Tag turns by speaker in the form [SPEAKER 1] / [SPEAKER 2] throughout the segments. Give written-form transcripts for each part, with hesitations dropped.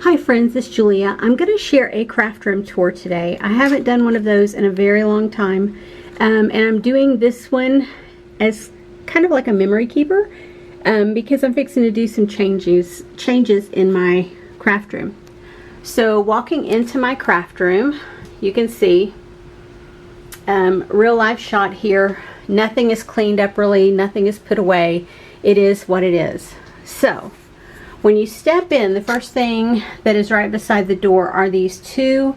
[SPEAKER 1] Hi friends, it's Julia. I'm going to share a craft room tour today. I haven't done one of those in a very long time, and I'm doing this one as kind of like a memory keeper because I'm fixing to do some changes in my craft room. So walking into my craft room, you can see real life shot here. Nothing is cleaned up really, nothing is put away. It is what it is. So when you step in, the first thing that is right beside the door are these two,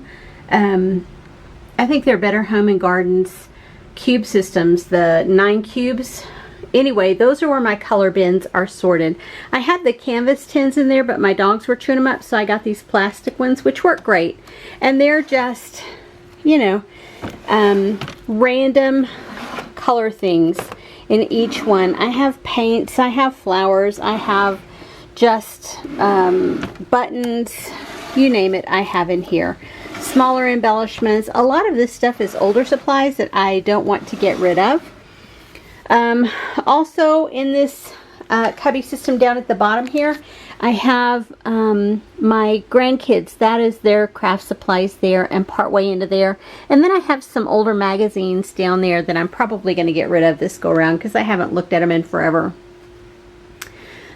[SPEAKER 1] I think they're Better Home and Gardens cube systems, the 9 cubes. Anyway, those are where my color bins are sorted. I had the canvas tins in there, but my dogs were chewing them up, so I got these plastic ones, which work great. And they're just, you know, random color things in each one. I have paints, I have flowers, I have just buttons, you name it, I have in here. Smaller embellishments. A lot of this stuff is older supplies that I don't want to get rid of. Also in this cubby system down at the bottom here, I have my grandkids. That is their craft supplies there and partway into there. And then I have some older magazines down there that I'm probably going to get rid of this go around because I haven't looked at them in forever.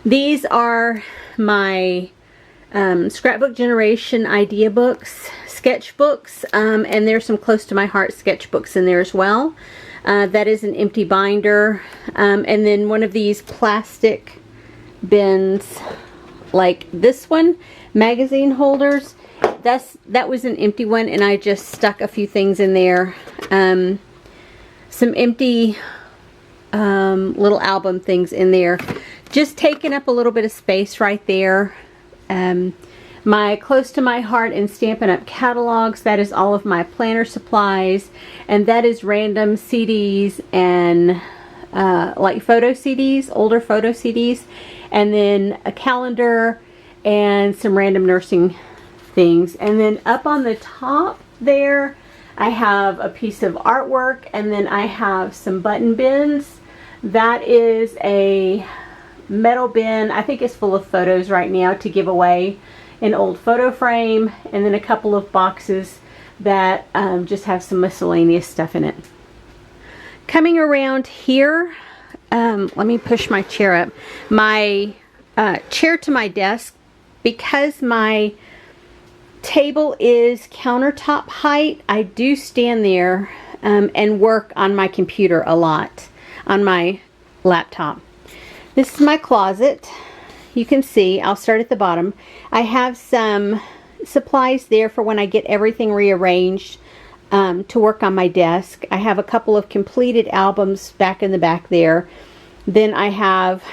[SPEAKER 1] These are my Scrapbook Generation idea books, sketchbooks, and there's some close to my heart sketchbooks in there as well. That is an empty binder, and then one of these plastic bins like this one, magazine holders. That was an empty one, and I just stuck a few things in there. Some empty little album things in there, just taking up a little bit of space right there. My close to my heart and Stampin' Up! Catalogs, that is all of my planner supplies, and that is random CDs and like photo CDs, older photo CDs, and then a calendar and some random nursing things. And then up on the top there I have a piece of artwork, and then I have some button bins. That is a metal bin. I think it's full of photos right now to give away, an old photo frame, and then a couple of boxes that just have some miscellaneous stuff in it. Coming around here, let me push my chair up. My chair to my desk, because my table is countertop height, I do stand there and work on my computer a lot, on my laptop. This is my closet. You can see, I'll start at the bottom. I have some supplies there for when I get everything rearranged to work on my desk. I have a couple of completed albums back in the back there. Then I have,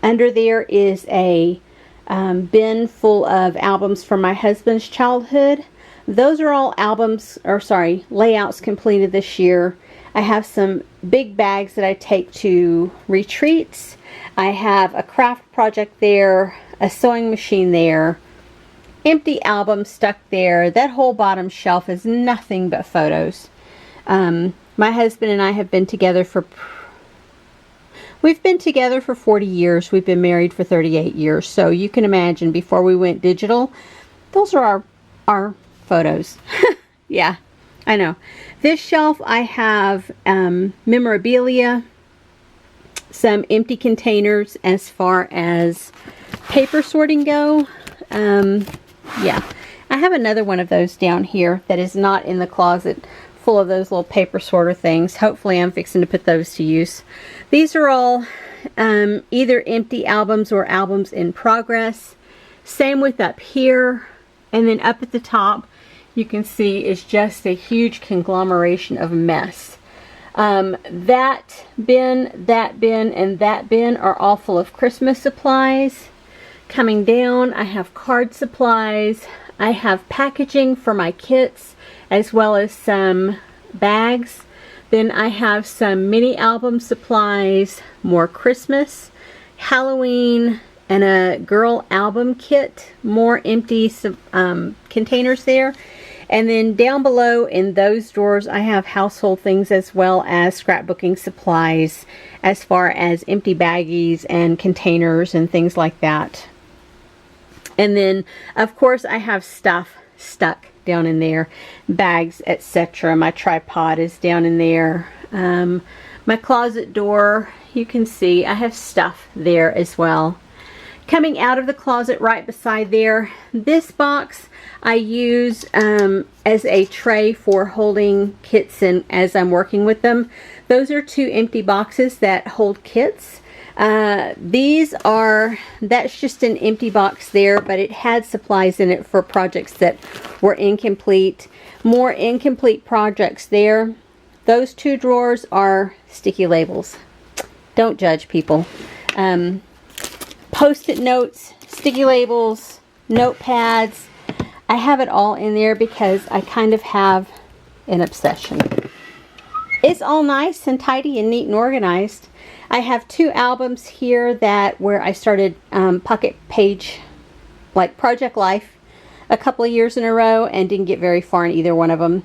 [SPEAKER 1] under there is a bin full of albums from my husband's childhood. Those are all albums, or sorry, layouts completed this year. I have some big bags that I take to retreats. I have a craft project there, a sewing machine there, empty album stuck there. That whole bottom shelf is nothing but photos. My husband and I have been together for, we've been together for 40 years. We've been married for 38 years. So you can imagine, before we went digital, those are our photos. Yeah, I know. This shelf I have memorabilia, some empty containers as far as paper sorting go. Yeah, I have another one of those down here that is not in the closet, full of those little paper sorter things. Hopefully I'm fixing to put those to use. These are all either empty albums or albums in progress. Same with up here, and then up at the top you can see is just a huge conglomeration of mess. That bin, and that bin are all full of Christmas supplies. Coming down, I have card supplies. I have packaging for my kits, as well as some bags. Then I have some mini album supplies, more Christmas, Halloween, and a girl album kit. More empty containers there. And then down below in those drawers, I have household things as well as scrapbooking supplies, as far as empty baggies and containers and things like that. And then, of course, I have stuff stuck down in there, bags, etc. My tripod is down in there. My closet door, you can see I have stuff there as well. Coming out of the closet right beside there, this box I use as a tray for holding kits in as I'm working with them. Those are 2 empty boxes that hold kits. That's just an empty box there, but it had supplies in it for projects that were incomplete. More incomplete projects there. Those 2 drawers are sticky labels. Don't judge, people. Post-it notes, sticky labels, notepads. I have it all in there because I kind of have an obsession. It's all nice and tidy and neat and organized. I have 2 albums here where I started pocket page, like Project Life, a couple of years in a row and didn't get very far in either one of them.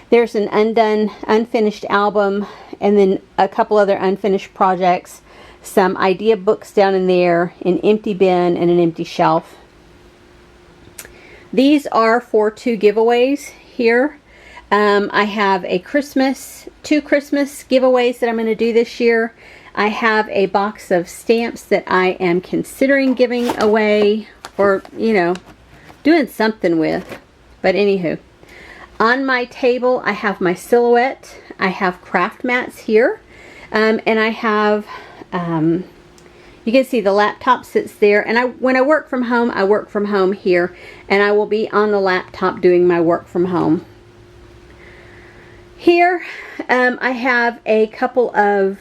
[SPEAKER 1] There's an unfinished album, and then a couple other unfinished projects, some idea books down in there, an empty bin, and an empty shelf. These are for 2 giveaways here. I have 2 Christmas giveaways that I'm going to do this year. I have a box of stamps that I am considering giving away, or, you know, doing something with. But anywho, on my table I have my silhouette. I have craft mats here, and I have you can see the laptop sits there, and when I work from home here, and I will be on the laptop doing my work from home. Here I have a couple of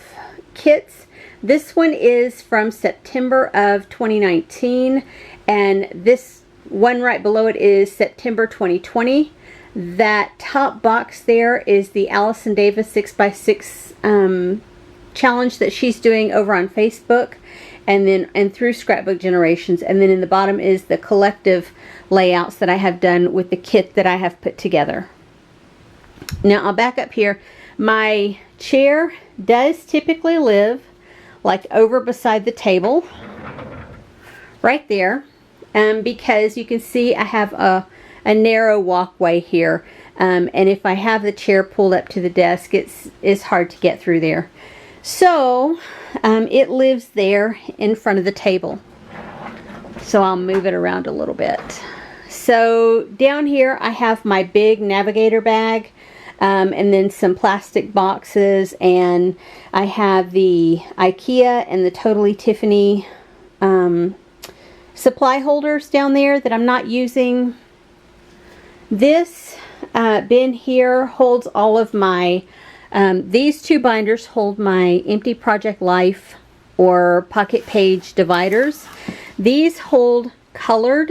[SPEAKER 1] kits. This one is from September of 2019, and this one right below it is September 2020. That top box there is the Allison Davis 6x6 challenge that she's doing over on Facebook, and through Scrapbook Generations. And then in the bottom is the collective layouts that I have done with the kit that I have put together. Now I'll back up here. My chair does typically live like over beside the table right there, because you can see I have a narrow walkway here, and if I have the chair pulled up to the desk, it's hard to get through there. So it lives there in front of the table. So I'll move it around a little bit. So down here I have my big navigator bag, and then some plastic boxes, and I have the IKEA and the Totally Tiffany supply holders down there that I'm not using. This bin here holds all of my, these 2 binders hold my empty Project Life or pocket page dividers. These hold colored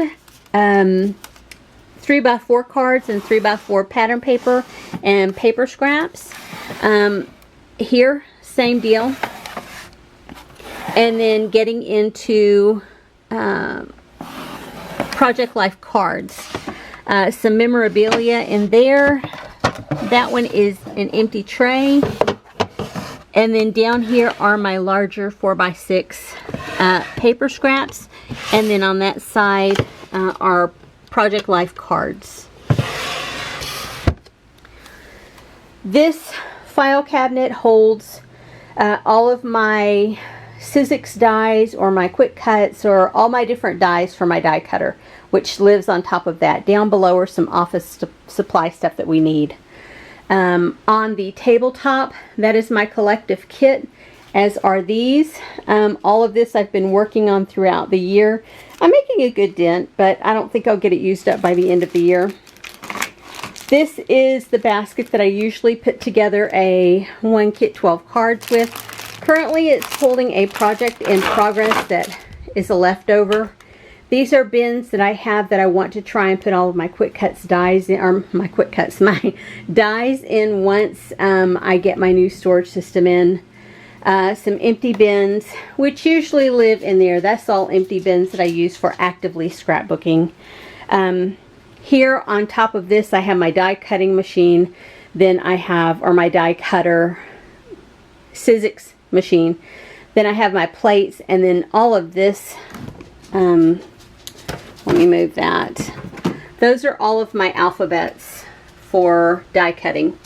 [SPEAKER 1] 3x4 cards and 3x4 pattern paper and paper scraps. Here, same deal. And then getting into Project Life cards. Some memorabilia in there. That one is an empty tray. And then down here are my larger 4x6 paper scraps. And then on that side are Project Life cards. This file cabinet holds all of my Sizzix dies, or my quick cuts, or all my different dies for my die cutter, which lives on top of that. Down below are some office supply stuff that we need. On the tabletop, that is my collective kit, as are these. All of this I've been working on throughout the year. I'm making a good dent, but I don't think I'll get it used up by the end of the year. This is the basket that I usually put together a 1 kit 12 cards with. Currently it's holding a project in progress that is a leftover. These are bins that I have that I want to try and put all of my quick cuts dies in, or my dies in once I get my new storage system in. Some empty bins, which usually live in there. That's all empty bins that I use for actively scrapbooking. Here on top of this I have my die cutting machine. Then I have, or my die cutter Sizzix machine. Then I have my plates, and then all of this Let me move that. Those are all of my alphabets for die cutting.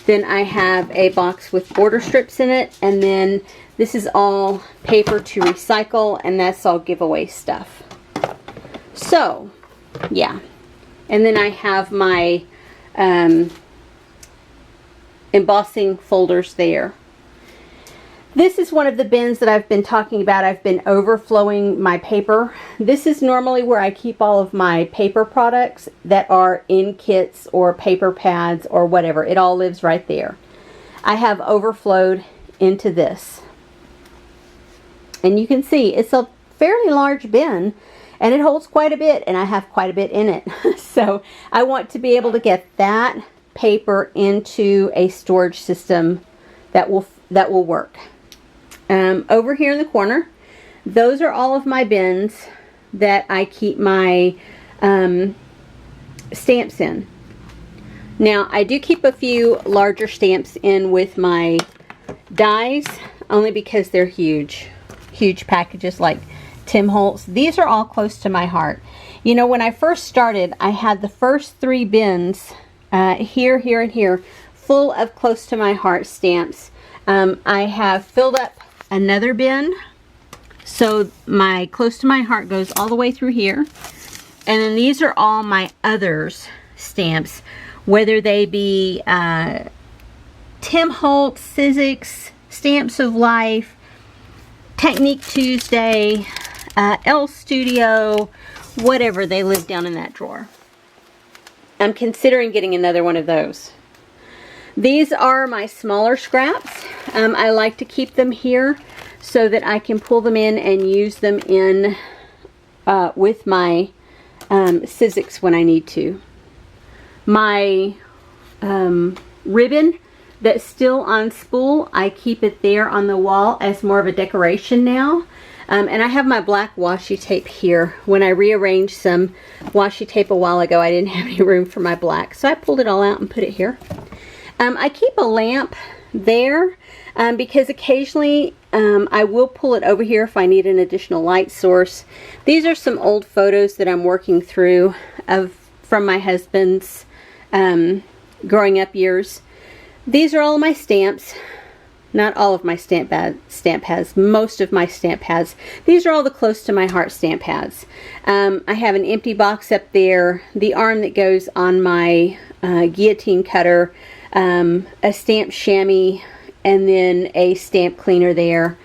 [SPEAKER 1] Then I have a box with border strips in it, and then this is all paper to recycle, and that's all giveaway stuff. So, yeah. And then I have my embossing folders there. This is one of the bins that I've been talking about. I've been overflowing my paper. This is normally where I keep all of my paper products that are in kits or paper pads or whatever. It all lives right there. I have overflowed into this. And you can see it's a fairly large bin, and it holds quite a bit, and I have quite a bit in it. So I want to be able to get that paper into a storage system that will work. Over here in the corner, those are all of my bins that I keep my stamps in. Now, I do keep a few larger stamps in with my dies, only because they're huge packages like Tim Holtz. These are all close to my heart. You know, when I first started, I had the first 3 bins, here, here, and here, full of close to my heart stamps. I have filled up another bin, so my close to my heart goes all the way through here, and then these are all my others stamps, whether they be Tim Holtz, Sizzix, Stamps of Life, Technique Tuesday, L Studio, whatever, they live down in that drawer. I'm considering getting another one of those. These are my smaller scraps. I like to keep them here so that I can pull them in and use them in with my Sizzix when I need to. My ribbon that's still on spool, I keep it there on the wall as more of a decoration now. And I have my black washi tape here. When I rearranged some washi tape a while ago, I didn't have any room for my black, so I pulled it all out and put it here. I keep a lamp there because occasionally I will pull it over here if I need an additional light source. These are some old photos that I'm working through from my husband's growing up years. These are all my stamps. Not all of my stamp pads, most of my stamp pads. These are all the close to my heart stamp pads. I have an empty box up there, the arm that goes on my guillotine cutter, a stamp chamois, and then a stamp cleaner there.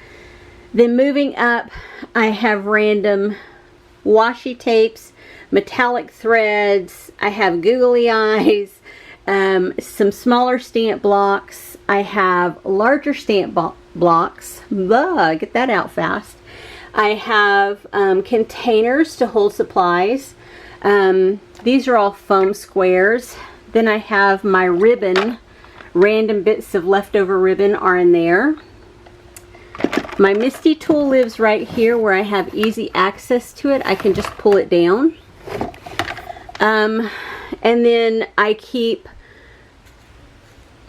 [SPEAKER 1] Then moving up, I have random washi tapes, metallic threads, I have googly eyes, some smaller stamp blocks, I have larger stamp blocks, blah, get that out fast. I have containers to hold supplies. These are all foam squares. Then I have my ribbon. Random bits of leftover ribbon are in there. My MISTI tool lives right here where I have easy access to it. I can just pull it down. And then I keep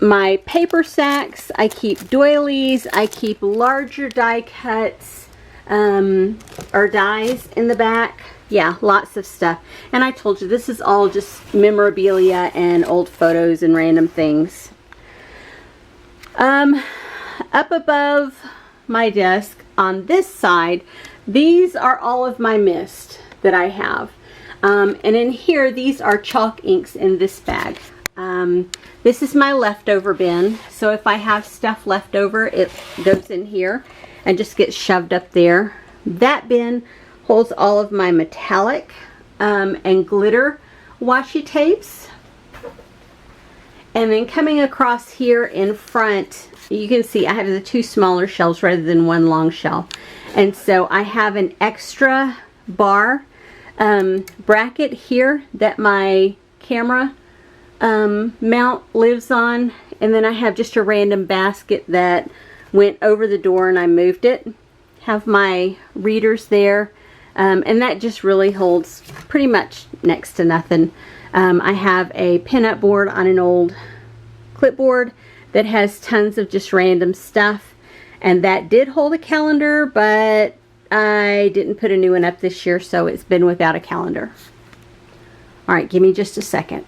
[SPEAKER 1] my paper sacks, I keep doilies, I keep larger die cuts or dies in the back. Yeah, lots of stuff. And I told you, this is all just memorabilia and old photos and random things. Up above my desk on this side, these are all of my mist that I have. And in here, these are chalk inks in this bag. This is my leftover bin, so if I have stuff left over, it goes in here and just gets shoved up there. That bin holds all of my metallic and glitter washi tapes. And then coming across here in front, you can see I have the 2 smaller shelves rather than 1 long shelf. And so I have an extra bar bracket here that my camera mount lives on, and then I have just a random basket that went over the door and I moved it. Have my readers there, and that just really holds pretty much next to nothing. I have a pinup board on an old clipboard that has tons of just random stuff, and that did hold a calendar, but I didn't put a new one up this year, so it's been without a calendar. All right, give me just a second.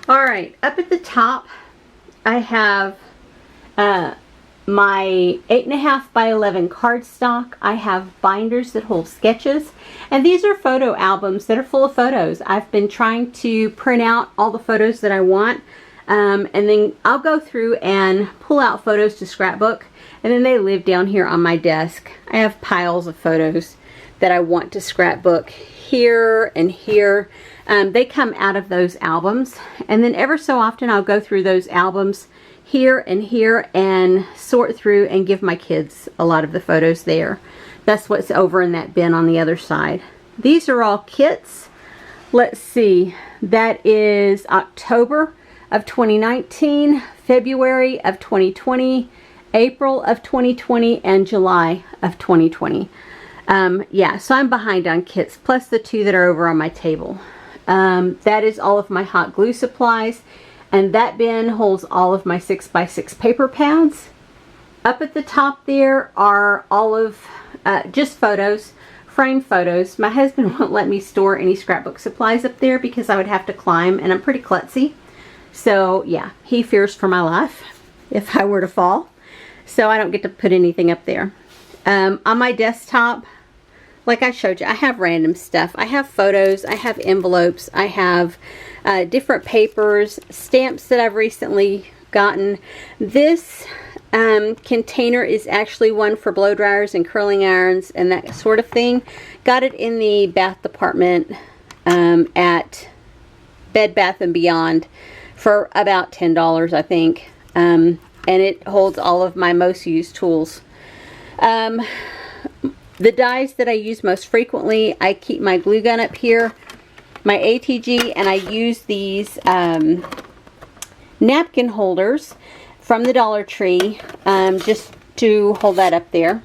[SPEAKER 1] All right, up at the top, I have my 8.5 by 11 cardstock. I have binders that hold sketches, and these are photo albums that are full of photos. I've been trying to print out all the photos that I want, and then I'll go through and pull out photos to Scrapbook, and then they live down here on my desk. I have piles of photos that I want to Scrapbook here and here. They come out of those albums, and then ever so often I'll go through those albums here and here and sort through and give my kids a lot of the photos there. That's what's over in that bin on the other side. These are all kits. Let's see, that is October of 2019, February of 2020, April of 2020, and July of 2020. Yeah, so I'm behind on kits, plus the 2 that are over on my table. That is all of my hot glue supplies, and that bin holds all of my 6x6 paper pads. Up at the top there are all of just photos, framed photos. My husband won't let me store any scrapbook supplies up there because I would have to climb, and I'm pretty klutzy. So yeah, he fears for my life if I were to fall. So I don't get to put anything up there. On my desktop, like I showed you, I have random stuff. I have photos, I have envelopes, I have different papers, stamps that I've recently gotten. This container is actually one for blow dryers and curling irons and that sort of thing. Got it in the bath department at Bed Bath & Beyond for about $10, I think. And it holds all of my most used tools. The dies that I use most frequently, I keep my glue gun up here, my ATG, and I use these napkin holders from the Dollar Tree just to hold that up there.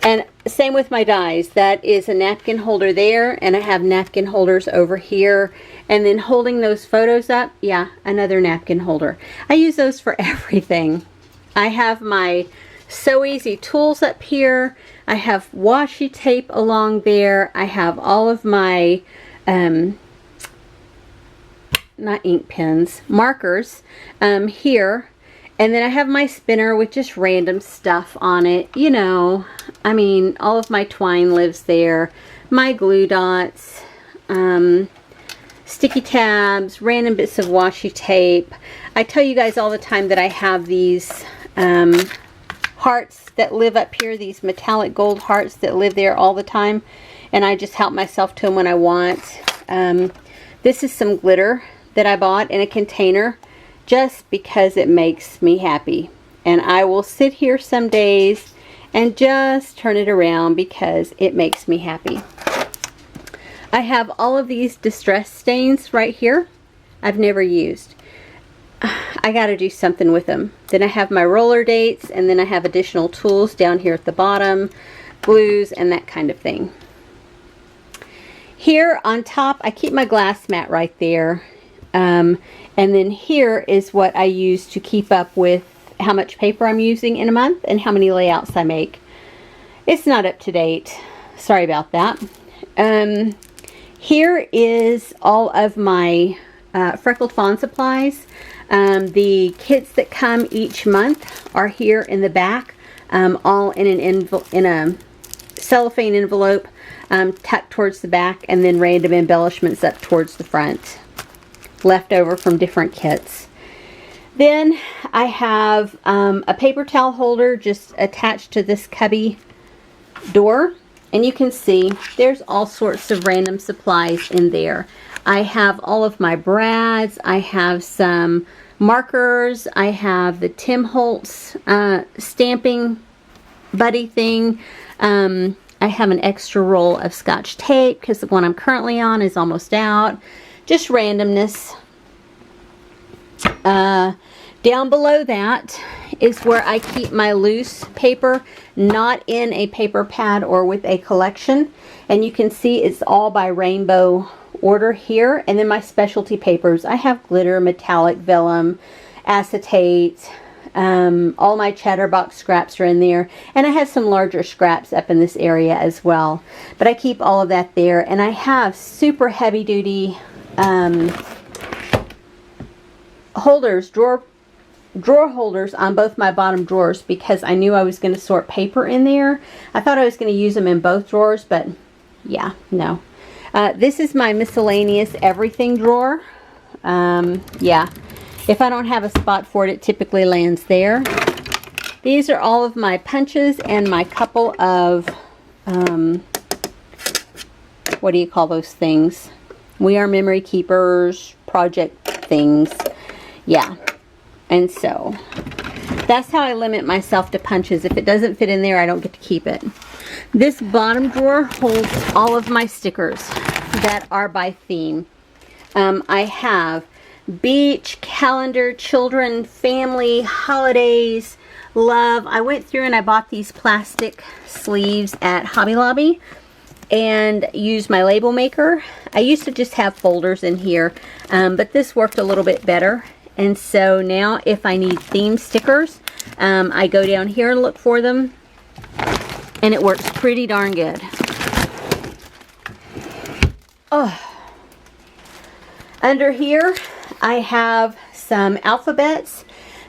[SPEAKER 1] And same with my dies. That is a napkin holder there, and I have napkin holders over here. And then holding those photos up, yeah, another napkin holder. I use those for everything. I have my So Easy tools up here. I have washi tape along there. I have all of my, not ink pens, markers here. And then I have my spinner with just random stuff on it. You know, I mean, all of my twine lives there. My glue dots, sticky tabs, random bits of washi tape. I tell you guys all the time that I have these hearts that live up here, these metallic gold hearts that live there all the time, and I just help myself to them when I want. This is some glitter that I bought in a container just because it makes me happy, and I will sit here some days and just turn it around because it makes me happy. I have all of these distress stains right here I've never used. I got to do something with them. Then I have my roller dates, and then I have additional tools down here at the bottom, glues and that kind of thing. Here on top, I keep my glass mat right there. And then here is what I use to keep up with how much paper I'm using in a month and how many layouts I make. It's not up to date. Sorry about that. Here is all of my Freckled Fawn supplies. The kits that come each month are here in the back, all in a cellophane envelope tucked towards the back, and then random embellishments up towards the front, left over from different kits. Then I have a paper towel holder just attached to this cubby door, and you can see there's all sorts of random supplies in there. I have all of my brads, I have some markers, I have the Tim Holtz stamping buddy thing, I have an extra roll of Scotch tape because the one I'm currently on is almost out. Just randomness. Down below that is where I keep my loose paper, not in a paper pad or with a collection. And you can see it's all by rainbow order here. And then my specialty papers. I have glitter, metallic, vellum, acetate, All my Chatterbox scraps are in there. And I have some larger scraps up in this area as well. But I keep all of that there. And I have super heavy duty holders, drawer holders on both my bottom drawers because I knew I was going to sort paper in there. I thought I was going to use them in both drawers, but yeah, no. This is my miscellaneous everything drawer. Yeah, if I don't have a spot for it, it typically lands there. These are all of my punches and my couple of, what do you call those things? We Are Memory Keepers project things. Yeah. And so that's how I limit myself to punches. If it doesn't fit in there, I don't get to keep it. This bottom drawer holds all of my stickers that are by theme. I have beach, calendar, children, family, holidays, love. I went through and I bought these plastic sleeves at Hobby Lobby and used my label maker. I used to just have folders in here, but this worked a little bit better. And so now if I need theme stickers, I go down here and look for them, and it works pretty darn good. Oh. Under here, I have some alphabets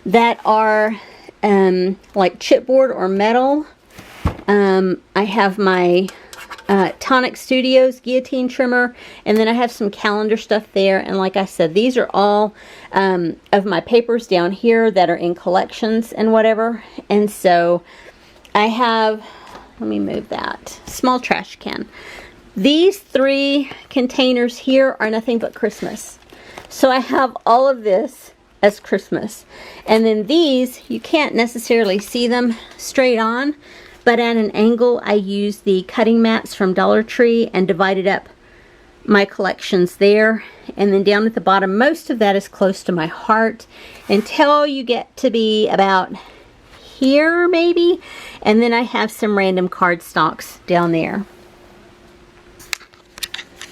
[SPEAKER 1] that are like chipboard or metal. I have my Tonic Studios guillotine trimmer, and then I have some calendar stuff there. And like I said, these are all of my papers down here that are in collections and whatever. And so I have, let me move that, small trash can. These 3 containers here are nothing but Christmas. So I have all of this as Christmas. And then these, you can't necessarily see them straight on, but at an angle I use the cutting mats from Dollar Tree and divided up my collections there. And then down at the bottom, most of that is close to my heart until you get to be about here maybe. And then I have some random cardstocks down there.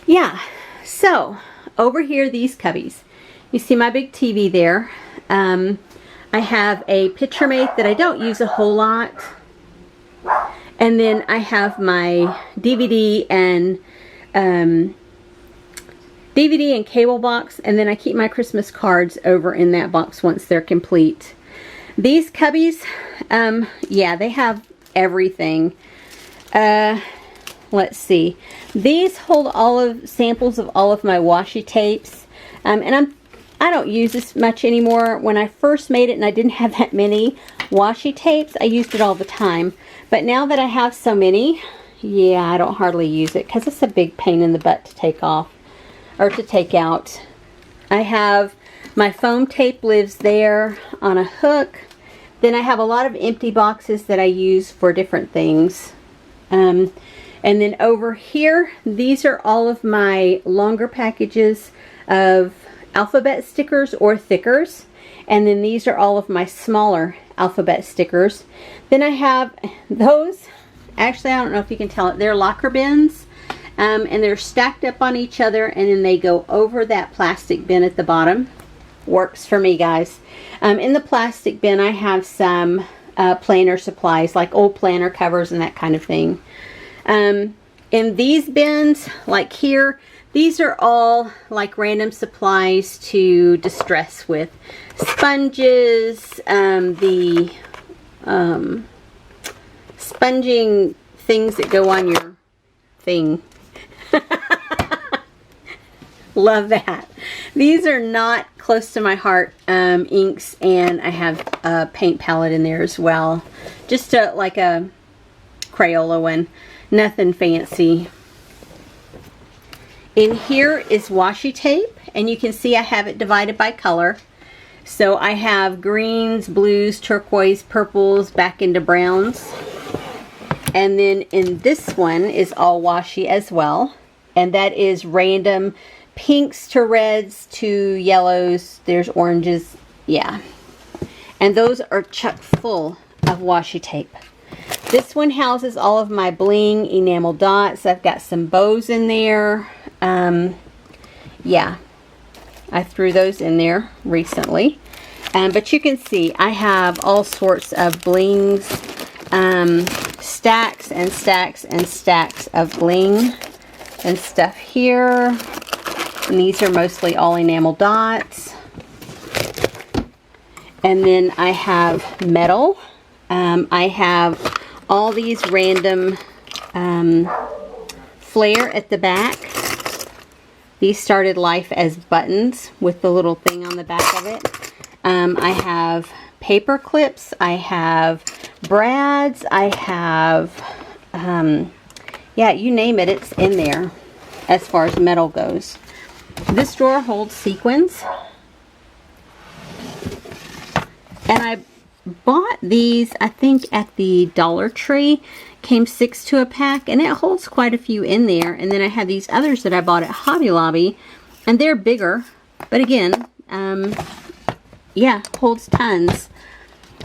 [SPEAKER 1] Yeah, so over here, these cubbies. You see my big TV there. I have a picture mate that I don't use a whole lot. And then I have my DVD and cable box, and then I keep my Christmas cards over in that box once they're complete. These cubbies, yeah, they have everything. Let's see. These hold all of samples of all of my washi tapes, and I don't use this much anymore. When I first made it and I didn't have that many washi tapes, I used it all the time. But now that I have so many, yeah, I don't hardly use it because it's a big pain in the butt to take off or to take out. I have my foam tape lives there on a hook. Then I have a lot of empty boxes that I use for different things. And then over here, these are all of my longer packages of alphabet stickers or thickers. And then these are all of my smaller alphabet stickers. Then I have those, actually I don't know if you can tell it, they're locker bins. And they're stacked up on each other, and then they go over that plastic bin at the bottom. Works for me, guys. In the plastic bin I have some planner supplies, like old planner covers and that kind of thing. In these bins, like here, these are all like random supplies to distress with. Sponges, the sponging things that go on your thing. Love that. These are not close to my heart inks, and I have a paint palette in there as well. Just like a Crayola one. Nothing fancy. In here is washi tape, and you can see I have it divided by color. So I have greens, blues, turquoise, purples, back into browns. And then in this one is all washi as well. And that is random pinks to reds to yellows. There's oranges. Yeah. And those are chock full of washi tape. This one houses all of my bling enamel dots. I've got some bows in there. Yeah. I threw those in there recently. But you can see I have all sorts of blings, stacks and stacks and stacks of bling and stuff here. And these are mostly all enamel dots. And then I have metal. I have all these random flare at the back. These started life as buttons with the little thing on the back of it. I have paper clips. I have brads. I have, yeah, you name it, it's in there as far as metal goes. This drawer holds sequins. And I bought these, I think, at the Dollar Tree. Came 6 to a pack, and it holds quite a few in there. And then I have these others that I bought at Hobby Lobby, and they're bigger. But again, yeah, holds tons.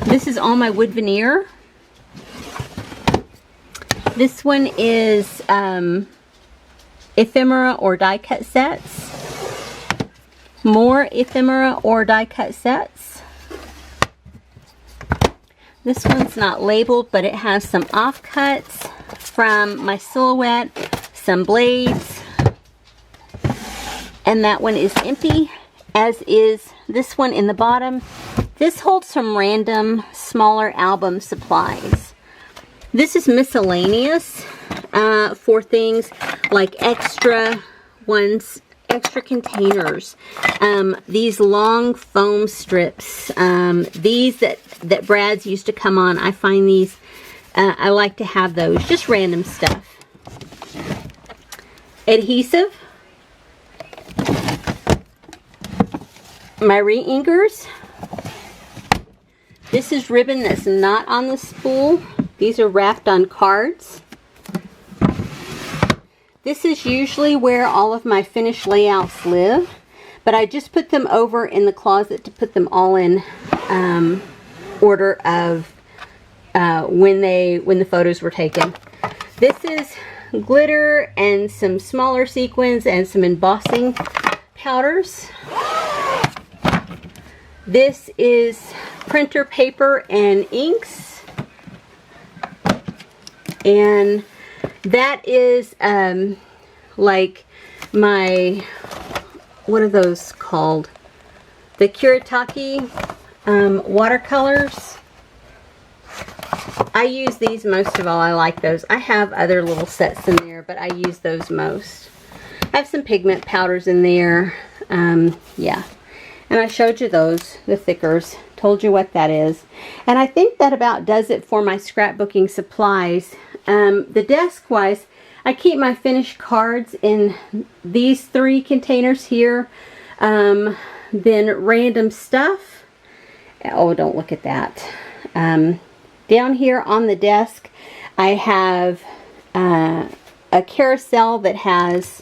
[SPEAKER 1] This is all my wood veneer. This one is ephemera or die cut sets. More ephemera or die cut sets. This one's not labeled, but it has some offcuts from my silhouette, some blades, and that one is empty, as is this one in the bottom. This holds some random smaller album supplies. This is miscellaneous for things like extra ones, extra containers, these long foam strips, these that brads used to come on. I find these, I like to have those, just random stuff. Adhesive, my re-inkers. This is ribbon that's not on the spool. These are wrapped on cards. This is usually where all of my finished layouts live, but I just put them over in the closet to put them all in order of when the photos were taken. This is glitter and some smaller sequins and some embossing powders. This is printer paper and inks, and that is like my, what are those called? The Kuretake watercolors. I use these most of all. I like those. I have other little sets in there, but I use those most. I have some pigment powders in there. Yeah. And I showed you those, the thickers. Told you what that is. And I think that about does it for my scrapbooking supplies. The desk-wise, I keep my finished cards in these 3 containers here. Then random stuff. Oh, don't look at that. Down here on the desk, I have a carousel that has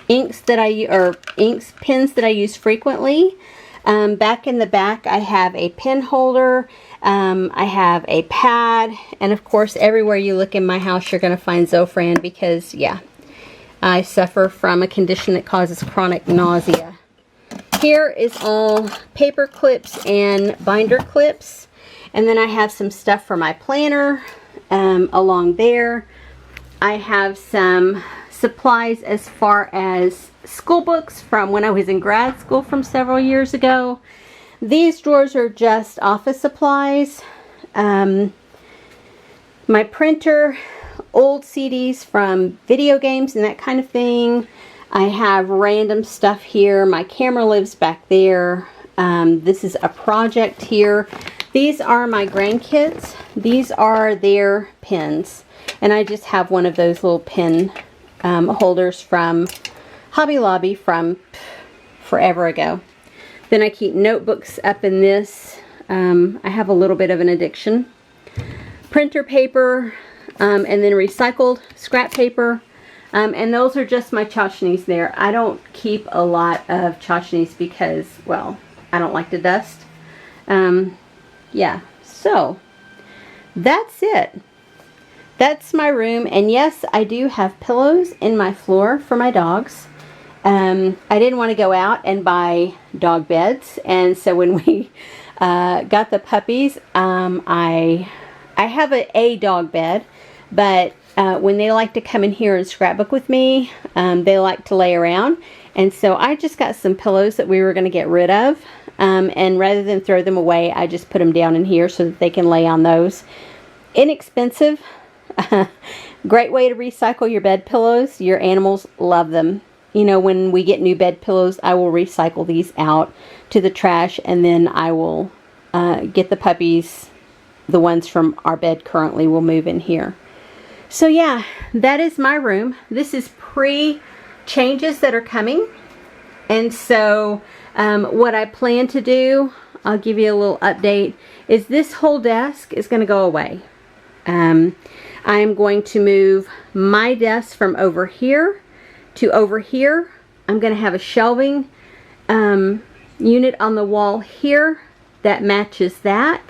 [SPEAKER 1] inks that pens that I use frequently. Back in the back, I have a pen holder. I have a pad, and of course, everywhere you look in my house, you're going to find Zofran because, yeah, I suffer from a condition that causes chronic nausea. Here is all paper clips and binder clips, and then I have some stuff for my planner along there. I have some supplies as far as school books from when I was in grad school from several years ago. These drawers are just office supplies. My printer, old CDs from video games and that kind of thing. I have random stuff here. My camera lives back there. This is a project here. These are my grandkids. These are their pens. And I just have one of those little pen holders from Hobby Lobby from forever ago. Then I keep notebooks up in this. I have a little bit of an addiction. Printer paper, and then recycled scrap paper. And those are just my tchotchkes there. I don't keep a lot of tchotchkes because, well, I don't like the dust. Yeah, so that's it. That's my room. And yes, I do have pillows in my floor for my dogs. I didn't want to go out and buy dog beds, and so when we got the puppies, I have a dog bed, but when they like to come in here and scrapbook with me, they like to lay around, and so I just got some pillows that we were going to get rid of, and rather than throw them away, I just put them down in here so that they can lay on those. Inexpensive, great way to recycle your bed pillows. Your animals love them. You know, when we get new bed pillows, I will recycle these out to the trash, and then I will get the puppies, the ones from our bed currently, will move in here. So yeah, that is my room. This is pre-changes that are coming. And so what I plan to do, I'll give you a little update, is this whole desk is going to go away. I am going to move my desk from over here to over here. I'm going to have a shelving unit on the wall here that matches that.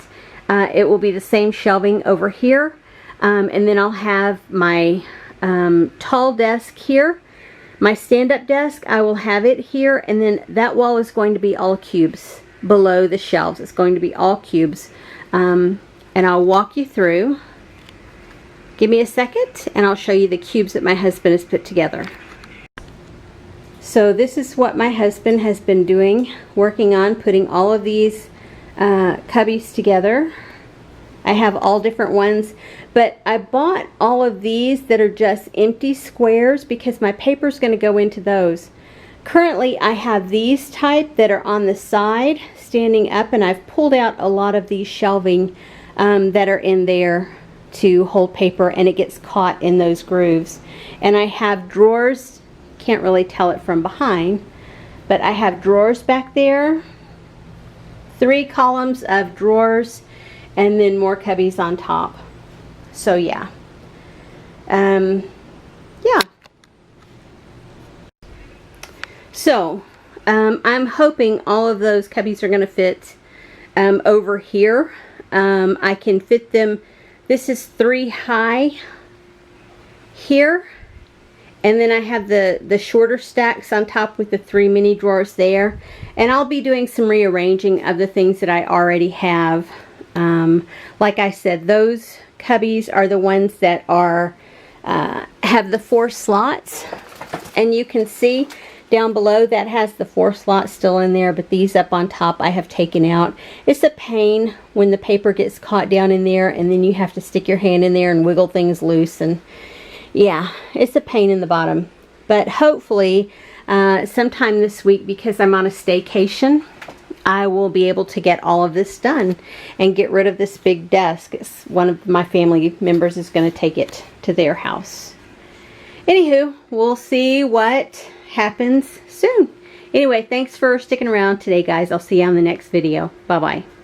[SPEAKER 1] It will be the same shelving over here. And then I'll have my tall desk here. My stand-up desk, I will have it here. And then that wall is going to be all cubes below the shelves. It's going to be all cubes. And I'll walk you through. Give me a second and I'll show you the cubes that my husband has put together. So this is what my husband has been doing, working on putting all of these cubbies together. I have all different ones, but I bought all of these that are just empty squares because my paper is going to go into those. Currently I have these type that are on the side standing up, and I've pulled out a lot of these shelving that are in there to hold paper, and it gets caught in those grooves. And I have drawers, can't really tell it from behind, but I have drawers back there, 3 columns of drawers, and then more cubbies on top. So yeah. Yeah. So I'm hoping all of those cubbies are going to fit over here. I can fit them. This is 3 high here, and then I have the shorter stacks on top with the 3 mini drawers there. And I'll be doing some rearranging of the things that I already have. Like I said, those cubbies are the ones that are have the 4 slots, and you can see down below that has the 4 slots still in there, but these up on top I have taken out. It's a pain when the paper gets caught down in there, and then you have to stick your hand in there and wiggle things loose, and yeah, it's a pain in the bottom. But hopefully sometime this week, because I'm on a staycation, I will be able to get all of this done and get rid of this big desk. One of my family members is going to take it to their house. Anywho, we'll see what happens soon. Anyway, thanks for sticking around today, guys. I'll see you on the next video. Bye-bye.